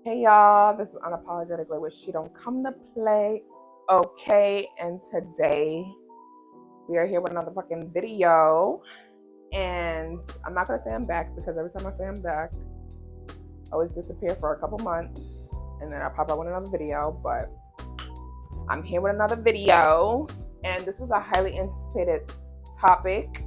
Hey y'all, this is Unapologetically where she don't come to play. Okay, and today we are here with another fucking video. And I'm not gonna say I'm back because every time I say I'm back, I always disappear for a couple months and then I pop up with another video. But I'm here with another video, and this was a highly anticipated topic.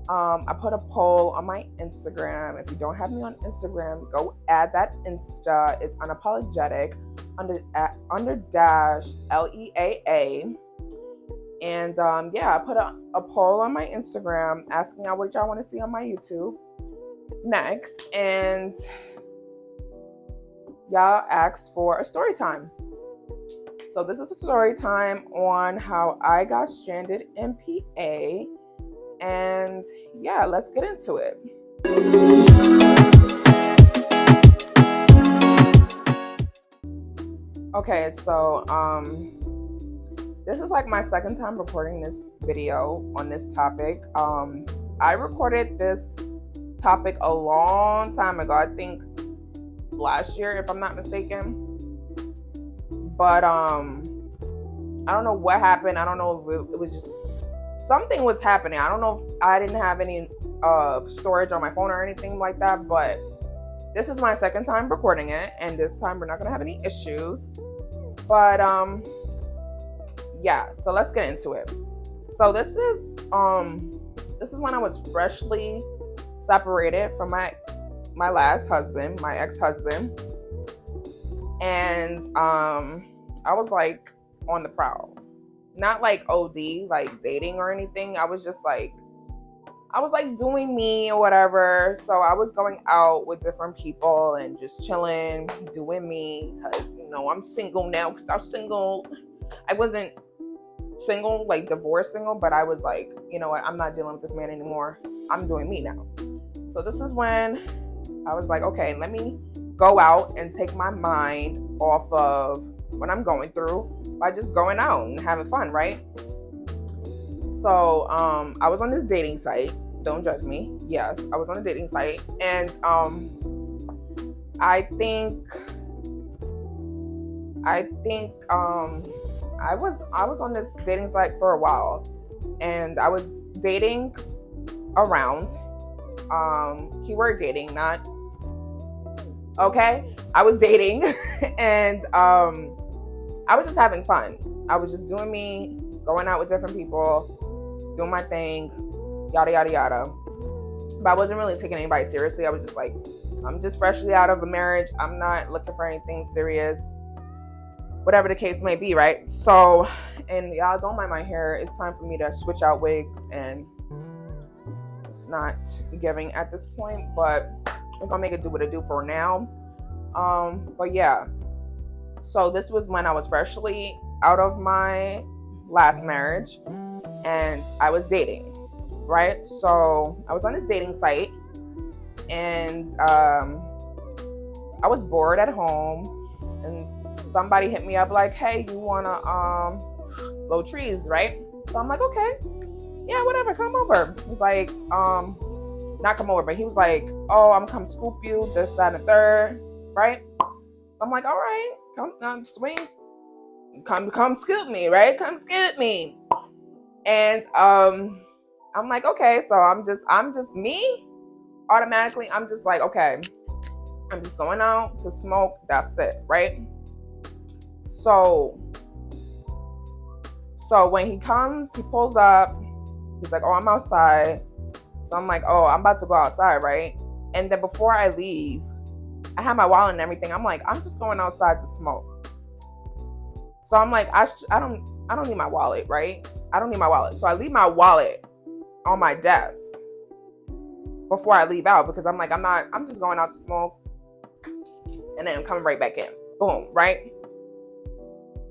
I put a poll on my Instagram. If you don't have me on Instagram, go add that Insta. It's unapologetic under dash LEAA. And I put a poll on my Instagram asking y'all what y'all want to see on my YouTube next. And y'all asked for a story time. So this is a story time on how I got stranded in PA. And yeah, let's get into it. Okay, so this is like my second time recording this video on this topic. I recorded this topic a long time ago, I think last year if I'm not mistaken. But I don't know what happened. I don't know if it was just something was happening. I don't know if I didn't have any storage on my phone or anything like that, but this is my second time recording it, and this time we're not gonna have any issues. But yeah, so let's get into it. So this is when I was freshly separated from my last husband, my ex-husband, and I was like on the prowl. Not like OD, like dating or anything. I was like doing me or whatever. So I was going out with different people and just chilling, doing me. Because, I'm single now. Because I was single. I wasn't single, like divorced single. But I was like, you know what? I'm not dealing with this man anymore. I'm doing me now. So this is when I was like, okay, let me go out and take my mind off of what I'm going through by just going out and having fun, right? So I was on this dating site. Don't judge me. Yes, I was on a dating site, and I think I was on this dating site for a while, and I was dating around. Keyword dating, not okay. I was dating, and I was just having fun. I was just doing me, going out with different people, doing my thing, yada, yada, yada. But I wasn't really taking anybody seriously. I was just like, I'm just freshly out of a marriage. I'm not looking for anything serious, whatever the case may be, right? So, and y'all don't mind my hair. It's time for me to switch out wigs, and it's not giving at this point, but we're gonna make it do what it do for now. But yeah. So this was when I was freshly out of my last marriage, and I was dating, right? So I was on this dating site, and I was bored at home, and somebody hit me up like, hey, you wanna blow trees, right? So I'm like, okay, yeah, whatever, come over. He's like, not come over, but he was like, oh, I'm gonna come scoop you, this, that, and the third, right? I'm like, all right, come swing, come scoop me, right? Come scoop me. And I'm like, okay, so I'm just me. Automatically, I'm just like, okay, I'm just going out to smoke. That's it, right? So when he comes, he pulls up. He's like, oh, I'm outside. So I'm like, oh, I'm about to go outside, right? And then before I leave, I have my wallet and everything. I'm like, I'm just going outside to smoke. So I'm like, I don't need my wallet, right? I don't need my wallet. So I leave my wallet on my desk before I leave out, because I'm like, I'm just going out to smoke, and then I'm coming right back in. Boom, right?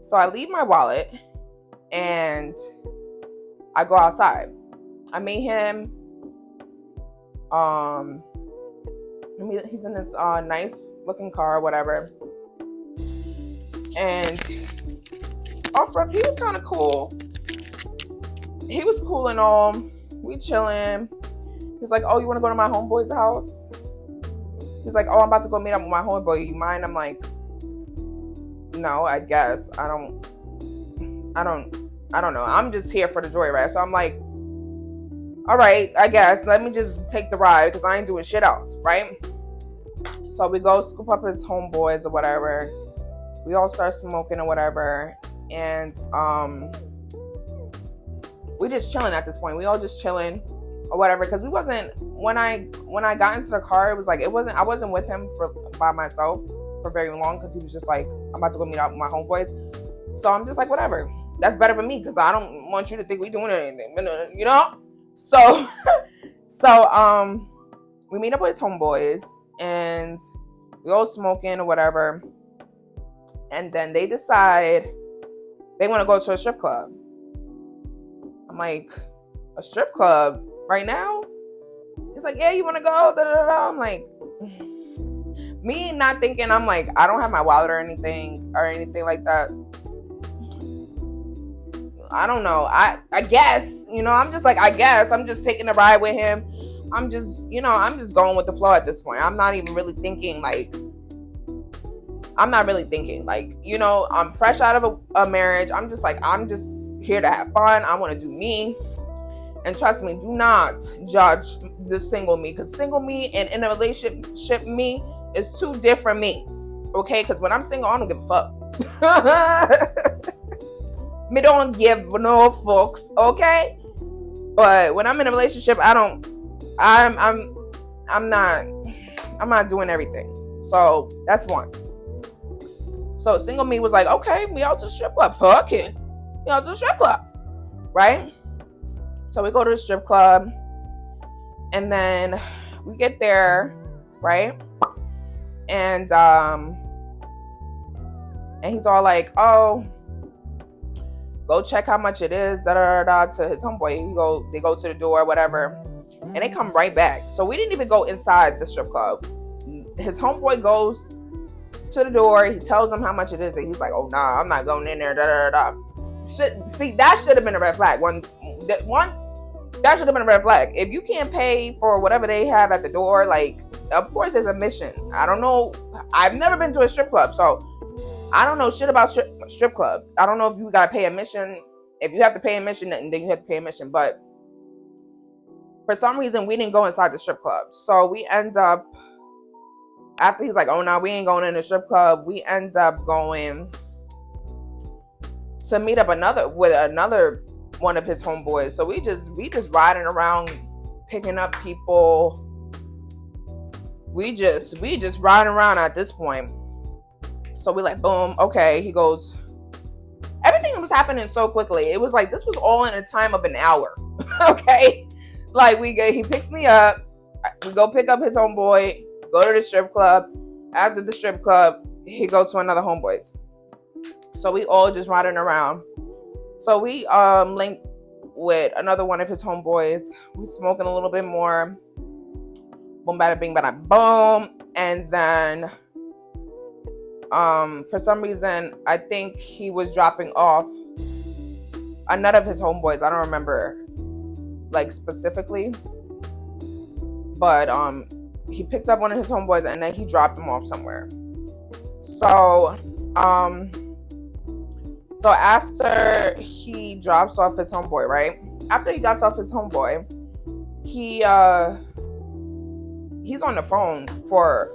So I leave my wallet and I go outside. I meet him. He's in this nice looking car, whatever. And off rip, he was kind of cool. He was cool and all. We chilling. He's like, oh, you want to go to my homeboy's house? He's like, oh, I'm about to go meet up with my homeboy. You mind? I'm like, no, I guess. I don't know. I'm just here for the joyride. So I'm like, all right, I guess. Let me just take the ride because I ain't doing shit else, right? So we go scoop up his homeboys or whatever. We all start smoking or whatever. And we just chilling at this point. We all just chilling or whatever. Because we wasn't, when I got into the car, it was like, I wasn't with him by myself for very long because he was just like, I'm about to go meet up with my homeboys. So I'm just like, whatever. That's better for me because I don't want you to think we doing anything, you know? So, we meet up with his homeboys and we all smoking or whatever. And then they decide they want to go to a strip club. I'm like, a strip club right now? He's like, yeah, you want to go? Da, da, da, da. I'm like, me not thinking, I'm like, I don't have my wallet or anything like that. I don't know. I guess, I'm just like, I guess I'm just taking a ride with him. I'm just going with the flow at this point. I'm not even really thinking like, I'm fresh out of a marriage. I'm just here to have fun. I want to do me. And trust me, do not judge the single me. Because single me and in a relationship me is two different me's. Okay? Because when I'm single, I don't give a fuck. Me don't give no fucks, okay? But when I'm in a relationship, I'm not doing everything. So that's one. So single me was like, okay, we out to the strip club. Fuck it. We out to the strip club. Right? So we go to the strip club. And then we get there, right? And he's all like, oh, go check how much it is, da da da, to his homeboy. They go to the door, whatever, and they come right back. So we didn't even go inside the strip club. His homeboy goes to the door. He tells them how much it is, and he's like, "Oh nah, I'm not going in there." Da da da. See, that should have been a red flag. That should have been a red flag. If you can't pay for whatever they have at the door, like, of course there's a mission. I don't know. I've never been to a strip club, so I don't know shit about strip clubs. I don't know if you got to pay admission. If you have to pay admission, then you have to pay admission. But for some reason, we didn't go inside the strip club. So we end up, after he's like, oh, no, we ain't going in the strip club. We end up going to meet up with another one of his homeboys. So we just riding around, picking up people. We just riding around at this point. So we like, boom, okay. He goes, everything was happening so quickly. It was like, this was all in a time of an hour. Okay. Like he picks me up. We go pick up his homeboy, go to the strip club. After the strip club, he goes to another homeboy's. So we all just riding around. So we linked with another one of his homeboys. We smoking a little bit more. Boom, bada, bing, bada, boom. And then for some reason, I think he was dropping off another of his homeboys. I don't remember like specifically, but he picked up one of his homeboys and then he dropped him off somewhere. So after he drops off his homeboy, right? After he drops off his homeboy, he's on the phone for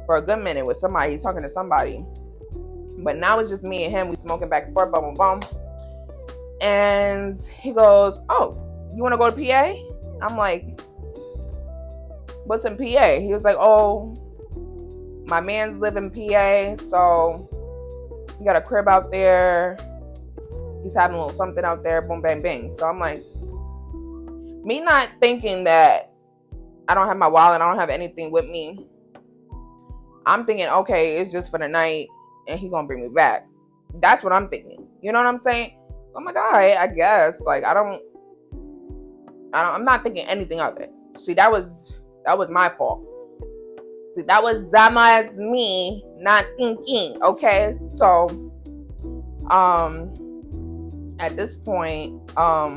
a good minute with somebody. He's talking to somebody. But now it's just me and him. We smoking back and forth, boom, boom, boom. And he goes, oh, you want to go to PA? I'm like, what's in PA? He was like, oh, my man's live in PA, so he got a crib out there. He's having a little something out there, boom, bang, bang. So I'm like, me not thinking that I don't have my wallet, I don't have anything with me. I'm thinking, okay, it's just for the night and he gonna bring me back. That's what I'm thinking. You know what I'm saying? I'm like, all right, I guess. Like, I'm not thinking anything of it. See, that was my fault. See, that was me not thinking. Okay, so at this point, I'm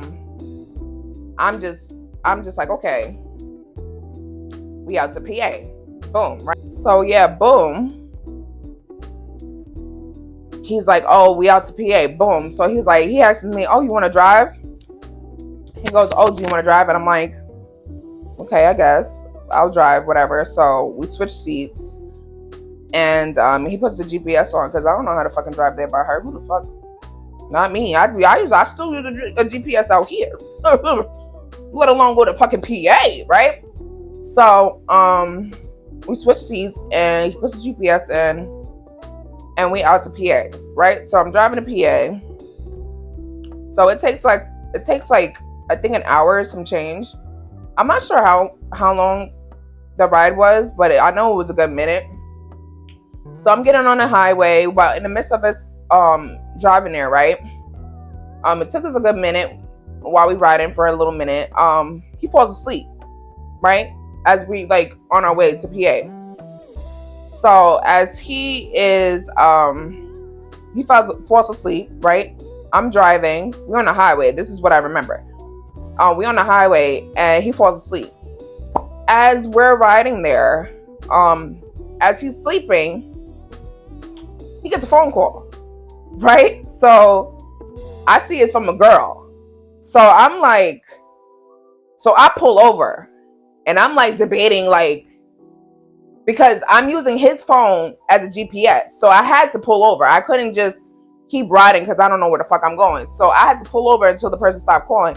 just like, okay, we out to PA. Boom, right? So yeah, boom. he's like, oh, we out to PA. Boom. So he's like, he asks me, oh, you want to drive? He goes, oh, do you want to drive? And I'm like, okay, I guess I'll drive, whatever. So we switch seats, and he puts the GPS on because I don't know how to fucking drive there by her. Who the fuck? Not me. I still use a GPS out here, let alone go to fucking PA, right? So we switch seats, and he puts the GPS in, and we out to PA, right? So I'm driving to PA. So it takes like I think an hour or some change. I'm not sure how long the ride was, but I know it was a good minute. So I'm getting on the highway while in the midst of us driving there, right? It took us a good minute while we riding for a little minute. He falls asleep, right? As we like on our way to PA. So as he is he falls asleep, right? I'm driving. We're on the highway. This is what I remember. We're on the highway and he falls asleep. As we're riding there, as he's sleeping, he gets a phone call, right? So I see it's from a girl. So I'm like, so I pull over and I'm like debating, like, because I'm using his phone as a GPS. So I had to pull over. I couldn't just keep riding because I don't know where the fuck I'm going. So I had to pull over until the person stopped calling.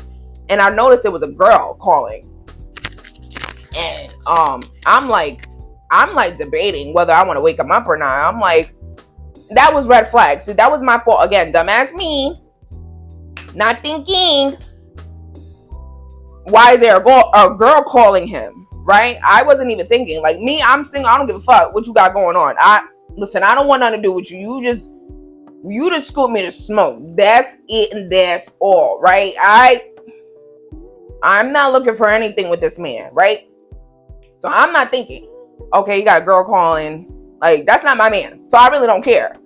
And I noticed it was a girl calling. And I'm like debating whether I want to wake him up or not. I'm like, that was red flag. See, that was my fault. Again, dumbass me. Not thinking, why is there a girl calling him, right? I wasn't even thinking. Like me, I'm single. I don't give a fuck what you got going on. I don't want nothing to do with you. You just scoop me to smoke. That's it and that's all, right? I'm not looking for anything with this man, right? So I'm not thinking, okay, you got a girl calling. Like, that's not my man. So I really don't care.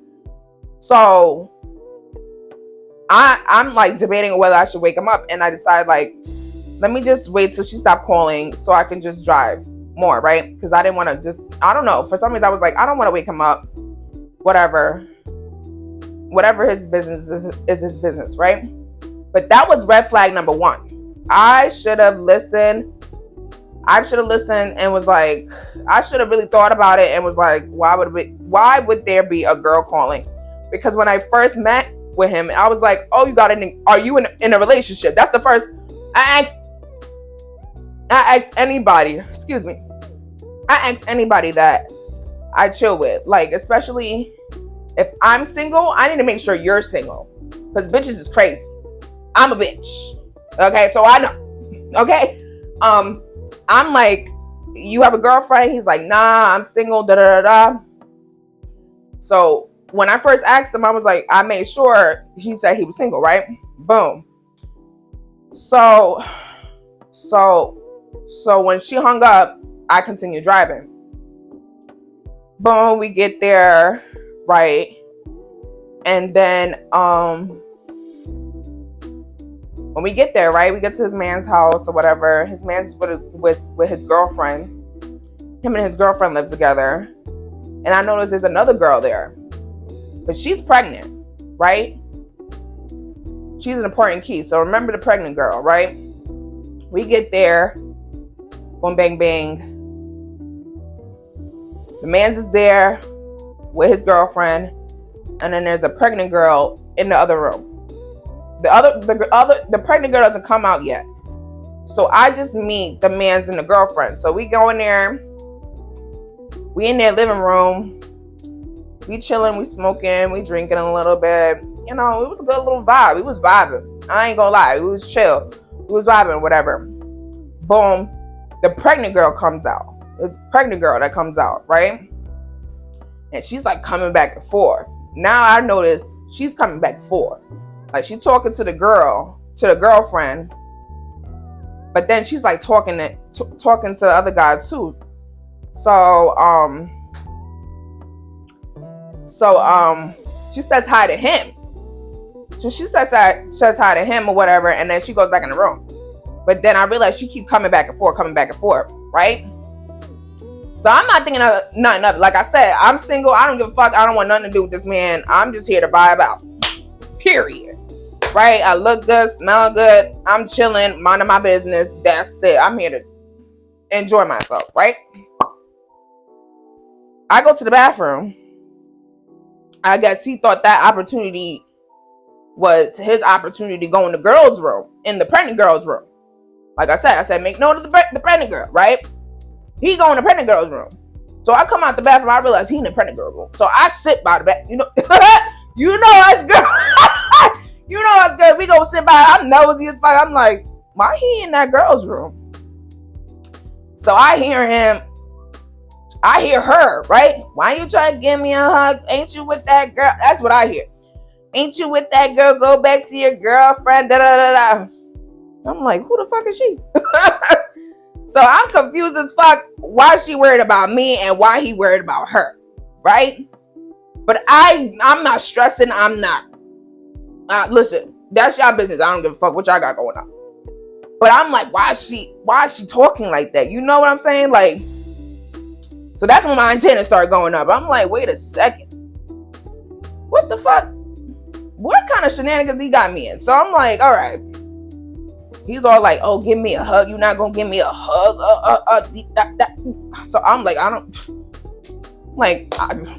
So I'm like debating whether I should wake him up. And I decided, like, let me just wait till she stopped calling so I can just drive more, right? Because I didn't want to just, I don't know. For some reason, I was like, I don't want to wake him up. Whatever his business is his business, right? But that was red flag number 1. I should have listened and was like, I should have really thought about it and was like, why would there be a girl calling? Because when I first met with him, I was like, oh, are you in a relationship? That's the first. I asked anybody that I chill with, like, especially if I'm single, I need to make sure you're single, because bitches is crazy. I'm a bitch. Okay, so I know. Okay, I'm like, you have a girlfriend? He's like, nah, I'm single. Da da da da. So when I first asked him, I was like, I made sure he said he was single, right? Boom. So when she hung up, I continued driving. Boom, we get there, right? And then when we get there, right, we get to his man's house or whatever. His man's with his girlfriend. Him and his girlfriend live together. And I noticed there's another girl there. But she's pregnant, right? She's an important key. So remember the pregnant girl, right? We get there. Boom, bang, bang. The man's is there with his girlfriend. And then there's a pregnant girl in the other room. The pregnant girl doesn't come out yet. So I just meet the man's and the girlfriend. So we go in there. We in their living room. We chilling, we smoking, we drinking a little bit. You know, it was a good little vibe. We was vibing. I ain't gonna lie. It was chill. We was vibing, whatever. Boom. The pregnant girl comes out. It's the pregnant girl that comes out, right? And she's like coming back and forth. Now I notice she's coming back and forth. Like, she's talking to the girlfriend. But then she's like talking to the other guy too. So she says hi to him. So she says hi to him or whatever, and then she goes back in the room. But then I realized she keeps coming back and forth, right? So So I'm not thinking of nothing of it. Like I said, I'm single. I don't give a fuck. I don't want nothing to do with this man. I'm just here to vibe out. Period. Right? I look good, smell good. I'm chilling, minding my business. That's it. I'm here to enjoy myself. Right? I go to the bathroom. I guess he thought that opportunity was his opportunity to go in the girls' room, in the pregnant girls' room. Like I said, make note of the pregnant girl, right? He go in the pregnant girl's room. So I come out the bathroom, I realize he in the pregnant girl's room. So I sit by the bath, you know, you know us good. You know us good. We go sit by, I'm nosy as fuck. I'm like, why he in that girl's room? So I hear him, I hear her, right? Why you trying to give me a hug? Ain't you with that girl? That's what I hear. Ain't you with that girl? Go back to your girlfriend. Da da da da. I'm like, who the fuck is she? So I'm confused as fuck why she worried about me and why he worried about her, right? But I'm not stressing. I'm not. Listen, that's y'all business. I don't give a fuck what y'all got going on. But I'm like, why is she talking like that? You know what I'm saying? Like, so that's when my antenna started going up. I'm like, wait a second. What the fuck? What kind of shenanigans he got me in? So I'm like, all right. He's all like, oh, give me a hug. You're not going to give me a hug. So I'm like,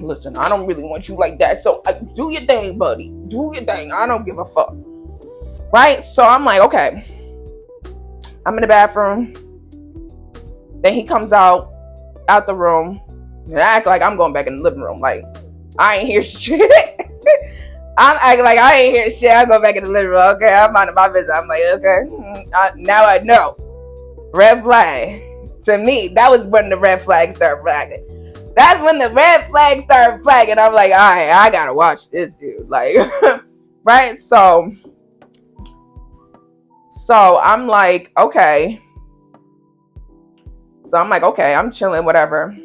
listen, I don't really want you like that. So do your thing, buddy. Do your thing. I don't give a fuck. Right? So I'm like, okay. I'm in the bathroom. Then he comes out the room. And I act like I'm going back in the living room. Like, I ain't hear shit. I'm acting like I ain't hear shit. I go back in the living room. Okay, I'm minding my business. I'm like, okay. Now I know. Red flag. To me, that was when the red flags started flagging. That's when the red flags started flagging. I'm like, all right, I gotta watch this dude. Like, right? So I'm like, okay. So I'm like, okay, I'm chilling, whatever.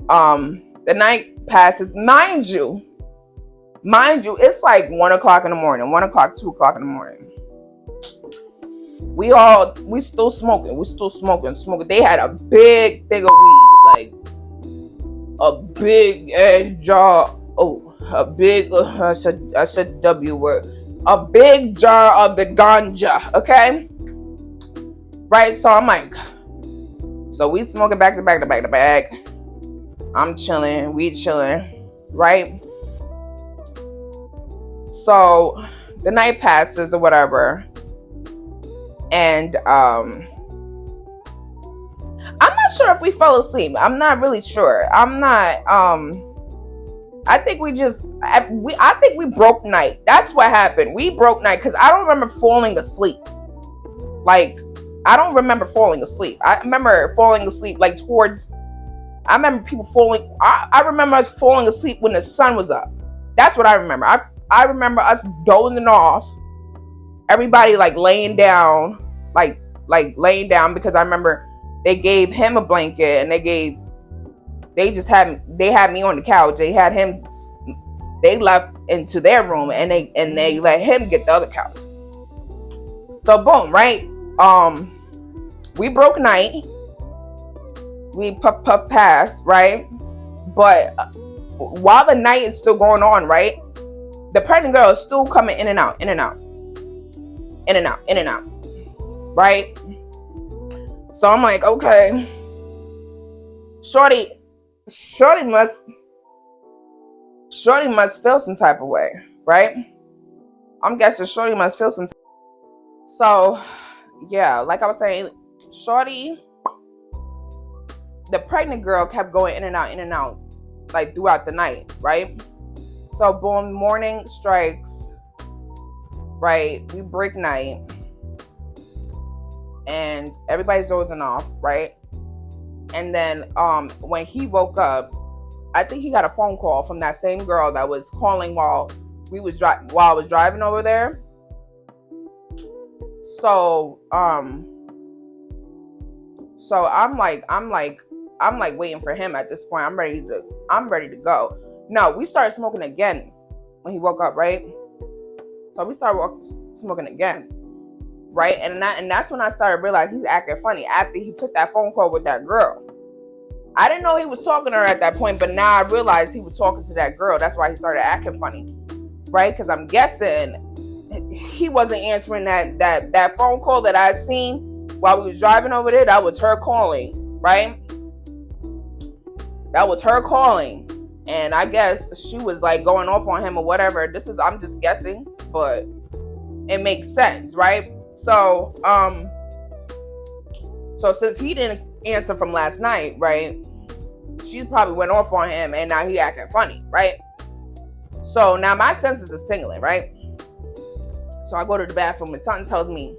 The night passes. Mind you, it's like 1 o'clock in the morning, 1 o'clock, 2 o'clock in the morning. We still smoking. They had a big thing of weed, like a big ass jar. Oh, a big, I said W word. A big jar of the ganja, okay? Right, so I'm like, so we smoking back to back. I'm chilling, we chilling, right? So the night passes or whatever, and I'm not sure if we fell asleep. I'm not really sure. I think we broke night. That's what happened. We broke night because I don't remember falling asleep. Like, I don't remember falling asleep. I remember falling asleep like towards. I remember people falling. I remember us falling asleep when the sun was up. That's what I remember. I remember us dozing off. Everybody like laying down, like laying down, because I remember they gave him a blanket and they had me on the couch. They had him. They left into their room and they let him get the other couch. So boom, right? We broke night. We puff past, right? But while the night is still going on, right? The pregnant girl is still coming in and out, right? So I'm like, okay, Shorty must feel some type of way, right? I'm guessing Shorty must feel some. So, yeah, like I was saying, Shorty, the pregnant girl kept going in and out, like throughout the night, right? So, boom, morning strikes, right? We break night, and everybody's dozing off, right? And then, when he woke up, I think he got a phone call from that same girl that was calling while I was driving over there. So I'm like waiting for him at this point. I'm ready to go. No, we started smoking again when he woke up, right? So we started smoking again, right? And that's when I started realizing he's acting funny after he took that phone call with that girl. I didn't know he was talking to her at that point, but now I realized he was talking to that girl. That's why he started acting funny, right? Because I'm guessing he wasn't answering that phone call that I seen while we was driving over there. That was her calling, right? That was her calling, and I guess she was like going off on him or whatever. I'm just guessing, but it makes sense, right? So since he didn't answer from last night, right? She probably went off on him, and now he acting funny, right? So now my senses is tingling, right? So I go to the bathroom, and something tells me,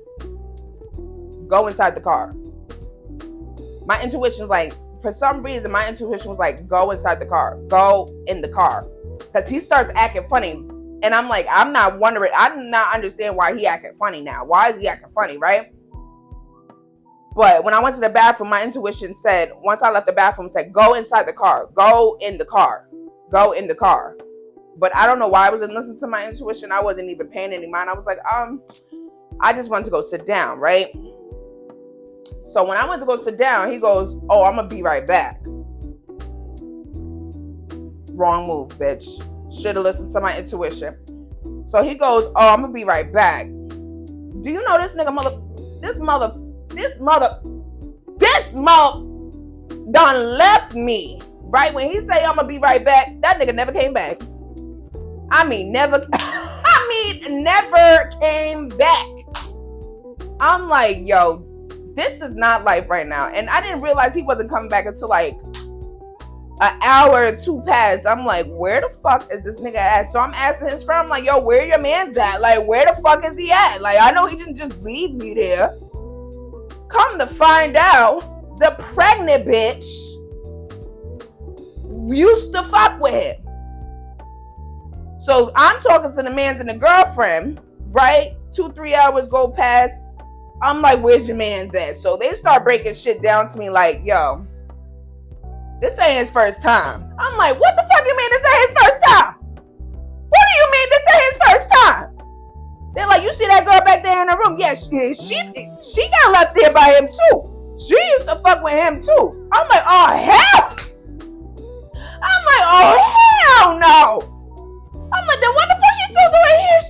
go inside the car. My intuition was like, for some reason, my intuition was like, go inside the car. Go in the car. Because he starts acting funny. And I'm like, I'm not understand why he acting funny now. Why is he acting funny, right? But when I went to the bathroom, my intuition said, once I left the bathroom, it said, go inside the car. Go in the car. Go in the car. But I don't know why I wasn't listening to my intuition. I wasn't even paying any mind. I was like, I just wanted to go sit down, right? So when I went to go sit down, he goes, oh, I'm going to be right back. Wrong move, bitch. Should have listened to my intuition. So he goes, oh, I'm going to be right back. Do you know this nigga this mother done left me. Right? When he say I'm going to be right back, that nigga never came back. Never came back. I'm like, yo, this is not life right now. And I didn't realize he wasn't coming back until like an hour or two passed. I'm like, where the fuck is this nigga at? So I'm asking his friend, I'm like, yo, where your man's at? Like, where the fuck is he at? Like, I know he didn't just leave me there. Come to find out, the pregnant bitch used to fuck with him. So I'm talking to the man's and the girlfriend, right? 2-3 hours go past. I'm like, where's your man's at? So they start breaking shit down to me like, yo, this ain't his first time. I'm like, what the fuck you mean this ain't his first time? What do you mean this ain't his first time? They're like, you see that girl back there in the room? Yeah, she got left there by him too. She used to fuck with him too. I'm like, oh hell. No. I'm like, then what the fuck she still doing here?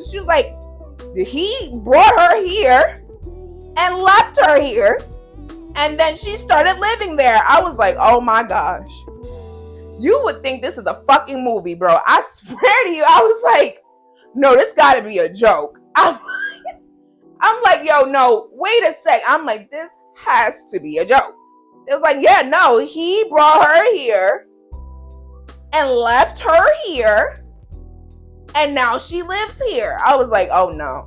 She was like, he brought her here and left her here, and then she started living there. I was like, oh my gosh. You would think this is a fucking movie, bro. I swear to you, I was like, no, this gotta be a joke. I'm like, yo, no, wait a sec. I'm like, this has to be a joke. It was like, yeah, no, he brought her here and left her here, and now she lives here. I was like, oh no.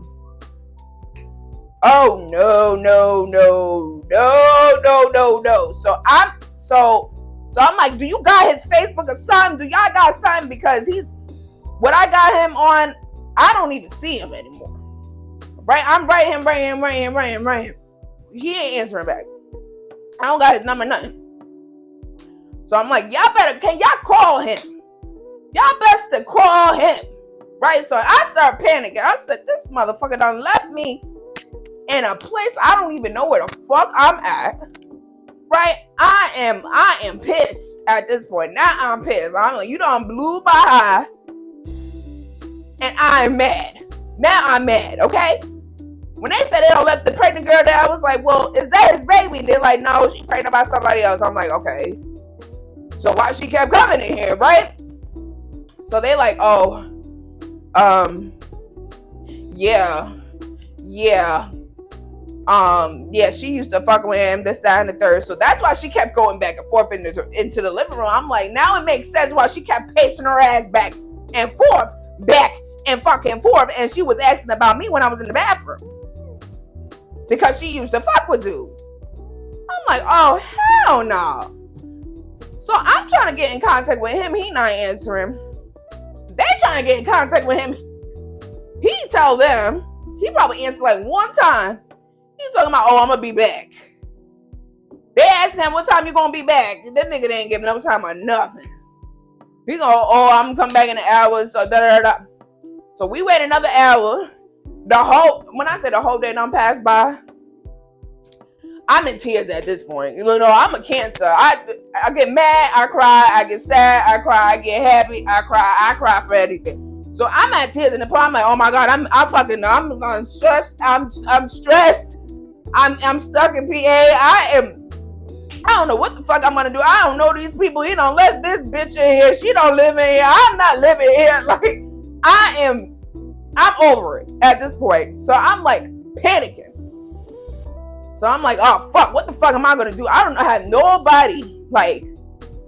Oh no. So I'm like, do you got his Facebook or something? Do y'all got something? Because what I got him on, I don't even see him anymore. Right? I'm writing him. He ain't answering back. I don't got his number, nothing. So I'm like, can y'all call him? Y'all best to call him. Right? So I start panicking. I said, this motherfucker done left me in a place I don't even know where the fuck I'm at. Right? I am pissed at this point. Now I'm pissed. I'm like, you done blew by high. And I'm mad. Now I'm mad, okay? When they said they don't left the pregnant girl there, I was like, well, is that his baby? They're like, no, she's pregnant by somebody else. I'm like, okay. So why she kept coming in here, right? So they like, oh, yeah, she used to fuck with him, this, that, and the third. So that's why she kept going back and forth into the living room. I'm like, now it makes sense why she kept pacing her ass back and forth, and she was asking about me when I was in the bathroom. Because she used to fuck with dude. I'm like, oh, hell no. So I'm trying to get in contact with him. He not answering. They trying to get in contact with him. He tell them. He probably answered like one time. He's talking about, oh, I'm going to be back. They asked him, what time you going to be back? That nigga didn't give no time or nothing. He go, oh, I'm going to come back in an hour. So da-da-da-da. So we wait another hour. When I say the whole day done passed by, I'm in tears at this point. You know, I'm a Cancer. I get mad, I cry. I get sad, I cry. I get happy, I cry. I cry for anything. So I'm at tears in the point. I'm like, oh my god, I'm stressed. I'm stressed. I'm stuck in PA. I don't know what the fuck I'm gonna do. I don't know these people. You know, let this bitch in here. She don't live in here. I'm not living here. Like, I'm over it at this point. So I'm like panicking. So I'm like, oh fuck, what the fuck am I gonna do? I don't have nobody. Like,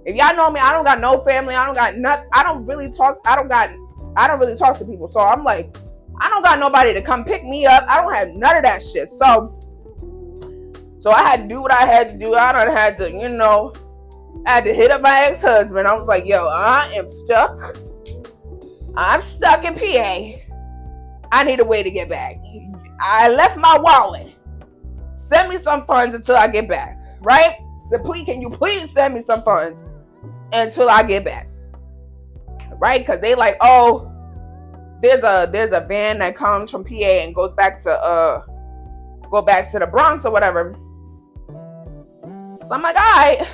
if y'all know me, I don't got no family. I don't got nothing. I don't really talk to people. So I'm like, I don't got nobody to come pick me up. I don't have none of that shit. So I had to do what I had to do. I done had to, you know, I had to hit up my ex-husband. I was like, yo, I am stuck. I'm stuck in PA. I need a way to get back. I left my wallet. Send me some funds until I get back. Right? So can you please send me some funds until I get back? Right? Because they like, oh, there's a van that comes from PA and goes back to the Bronx or whatever. So I'm like, all right.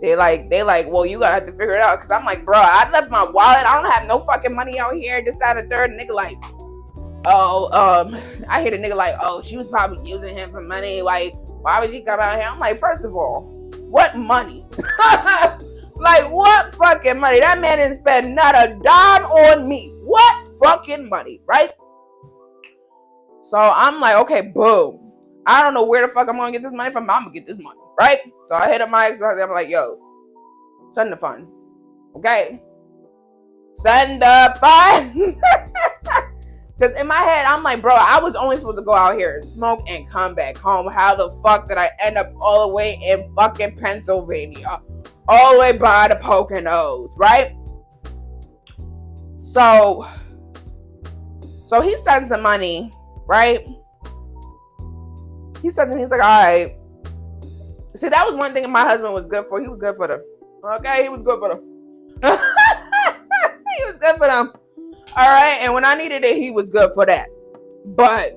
They like, well, you gotta have to figure it out. Cause I'm like, bro, I left my wallet. I don't have no fucking money out here. This, that, and the third. And nigga like, oh, I hear the nigga like, oh, she was probably using him for money. Like, why would she come out here? I'm like, first of all, what money? Like, what fucking money? That man didn't spend not a dime on me. What fucking money, right? So I'm like, okay, boom. I don't know where the fuck I'm gonna get this money from, but I'm gonna get this money, right? So I hit up my ex-husband. I'm like, yo, send the fund. Okay? Send the fund. Because in my head, I'm like, bro, I was only supposed to go out here and smoke and come back home. How the fuck did I end up all the way in fucking Pennsylvania? All the way by the Poconos, right? So he sends the money, right? He sends it, he's like, all right. See, that was one thing my husband was good for. He was good for them. Okay, he was good for them. He was good for them. All right, and when I needed it, he was good for that. But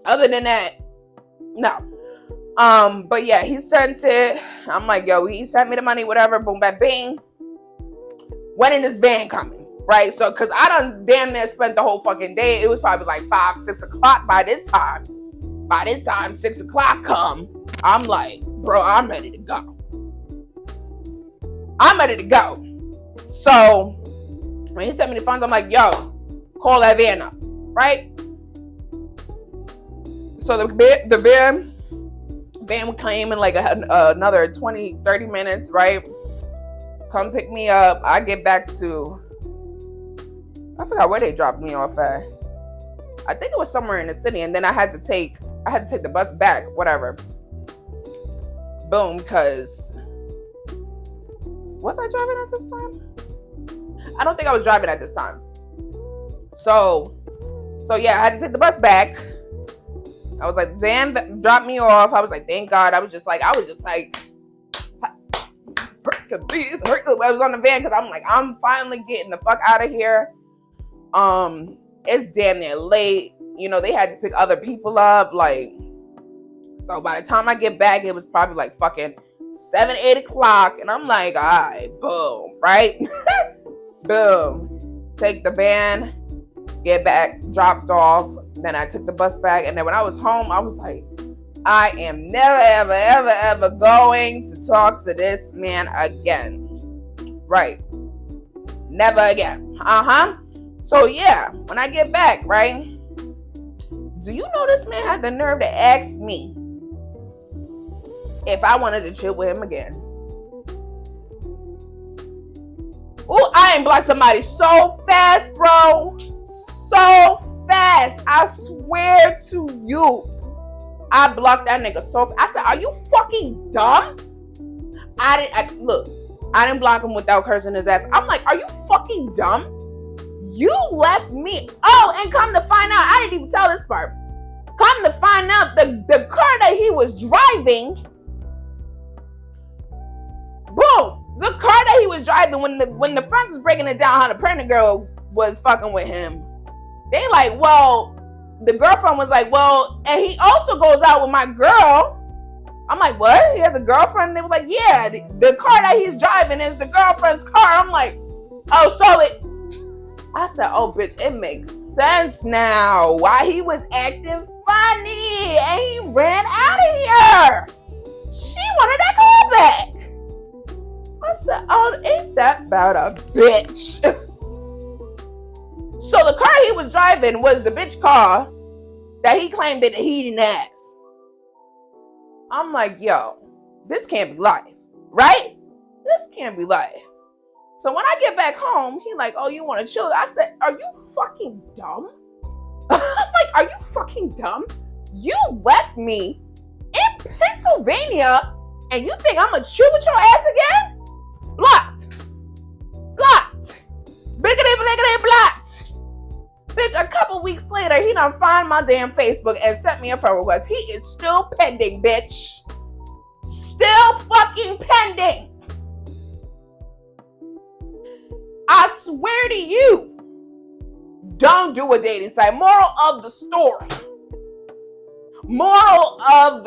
other than that, no. But yeah, he sent it. I'm like, yo, he sent me the money, whatever. Boom, bang, bing. When is this van coming? Right? So, because I done damn near spent the whole fucking day. It was probably like 5, 6 o'clock by this time. By this time, 6 o'clock come. I'm like, bro, I'm ready to go. I'm ready to go. So, when he sent me the funds, I'm like, yo, call that van up. Right? So the van came in like another 20, 30 minutes, right? Come pick me up. I get back to, I forgot where they dropped me off at. I think it was somewhere in the city, and then I had to take the bus back, whatever. Boom, because was I driving at this time? I don't think I was driving at this time. So yeah, I had to take the bus back. I was like, Dan dropped me off. I was like, thank God. I was just like, please. I was on the van because I'm like, I'm finally getting the fuck out of here. It's damn near late. You know, they had to pick other people up. Like, so by the time I get back, it was probably like fucking 7, 8 o'clock. And I'm like, all right, boom, right? Boom. Take the van, get back, dropped off. Then I took the bus back. And then when I was home, I was like, I am never, ever, ever, ever going to talk to this man again. Right. Never again. So yeah, when I get back, right? Do you know this man had the nerve to ask me if I wanted to chill with him again? Oh, I ain't blocked somebody so fast, bro. So fast. I swear to you. I blocked that nigga so fast. I said, are you fucking dumb? Look, I didn't block him without cursing his ass. I'm like, are you fucking dumb? You left me. Oh, and come to find out, I didn't even tell this part. Come to find out, the car that he was driving, boom, the car that he was driving, when the friends was breaking it down how the pregnant girl was fucking with him, they like, well, the girlfriend was like, well, and he also goes out with my girl. I'm like, what? He has a girlfriend? And they were like, yeah, the car that he's driving is the girlfriend's car. I'm like, oh, so I said, oh, bitch, it makes sense now why he was acting funny and he ran out of here. She wanted that car back. I said, oh, ain't that about a bitch? So the car he was driving was the bitch car that he claimed that he didn't have. I'm like, yo, this can't be life, right? This can't be life. So when I get back home, he like, oh, you want to chill? I said, are you fucking dumb? I'm like, are you fucking dumb? You left me in Pennsylvania and you think I'm going to chill with your ass again? Blocked. Biggity, blocked. Bitch, a couple weeks later, he done find my damn Facebook and sent me a friend request. He is still pending, bitch. Still fucking pending. I swear to you, don't do a dating site. Moral of the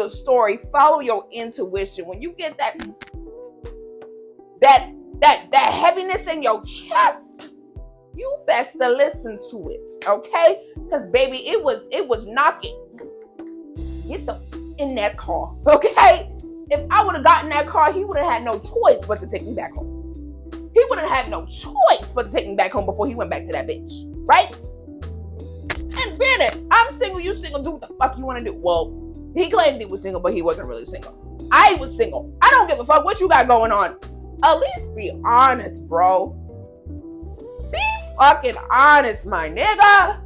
story, follow your intuition. When you get that heaviness in your chest, you best to listen to it, okay? Because baby, it was knocking. Get the in that car, okay? If I would have gotten that car, he would have had no choice but to take me back home. He would have had no choice but to take me back home before he went back to that bitch, right? And granted, I'm single, you single, do what the fuck you want to do. Well, he claimed he was single, but he wasn't really single. I was single. I don't give a fuck what you got going on. At least be honest, bro. Be fucking honest, my nigga.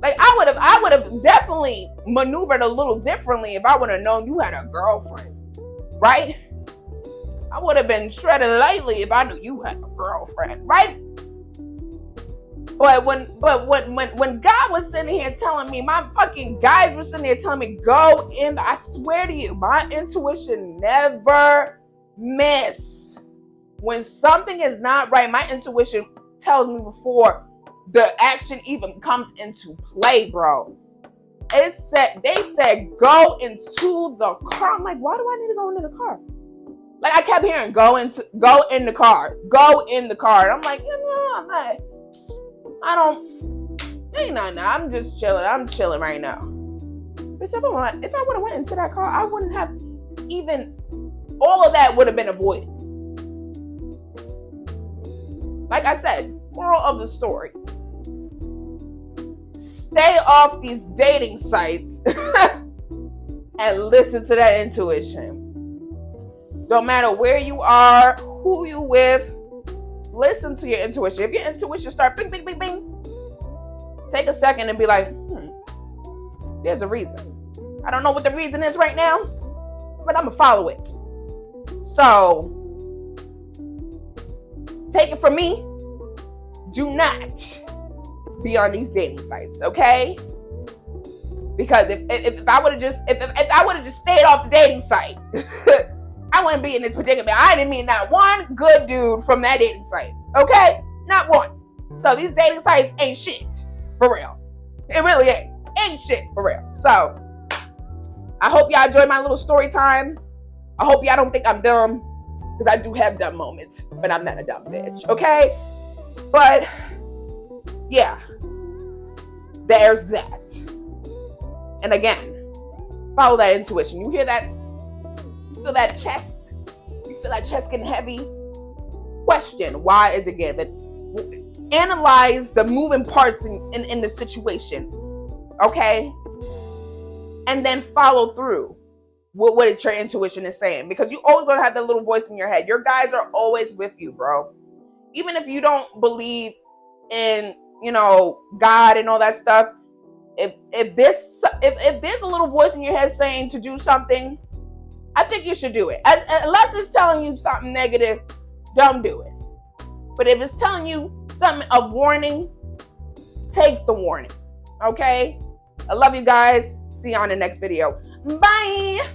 Like, I would have definitely maneuvered a little differently if I would have known you had a girlfriend, right? I would have been treading lightly if I knew you had a girlfriend, right? But when God was sitting here telling me, my fucking guides were sitting here telling me, go in, I swear to you, my intuition never miss. When something is not right, my intuition tells me before the action even comes into play, bro. They said go into the car. I'm like, why do I need to go into the car? Like, I kept hearing go in the car. And I'm like, ain't nothing. I'm just chilling. I'm chilling right now. Bitch, if I would have went into that car, I wouldn't have even, all of that would have been avoided. Like I said, moral of the story. Stay off these dating sites and listen to that intuition. Don't matter where you are, who you with, listen to your intuition. If your intuition start bing, bing, bing, bing, take a second and be like, there's a reason. I don't know what the reason is right now, but I'm going to follow it. So, take it from me. Do not be on these dating sites, okay? Because if I would have just stayed off the dating site, I wouldn't be in this predicament. I didn't meet not one good dude from that dating site, okay? Not one. So these dating sites ain't shit, for real. It really ain't shit, for real. So I hope y'all enjoyed my little story time. I hope y'all don't think I'm dumb, because I do have dumb moments, but I'm not a dumb bitch, okay? But yeah, there's that. And again, follow that intuition. You hear that? You feel that chest? You feel that chest getting heavy? Question, why is it given? Analyze the moving parts in the situation, okay? And then follow through with what your intuition is saying. Because you always going to have that little voice in your head. Your guides are always with you, bro. Even if you don't believe in, God and all that stuff, if there's a little voice in your head saying to do something, I think you should do it. Unless it's telling you something negative, don't do it. But if it's telling you something of warning, take the warning. Okay? I love you guys. See you on the next video. Bye.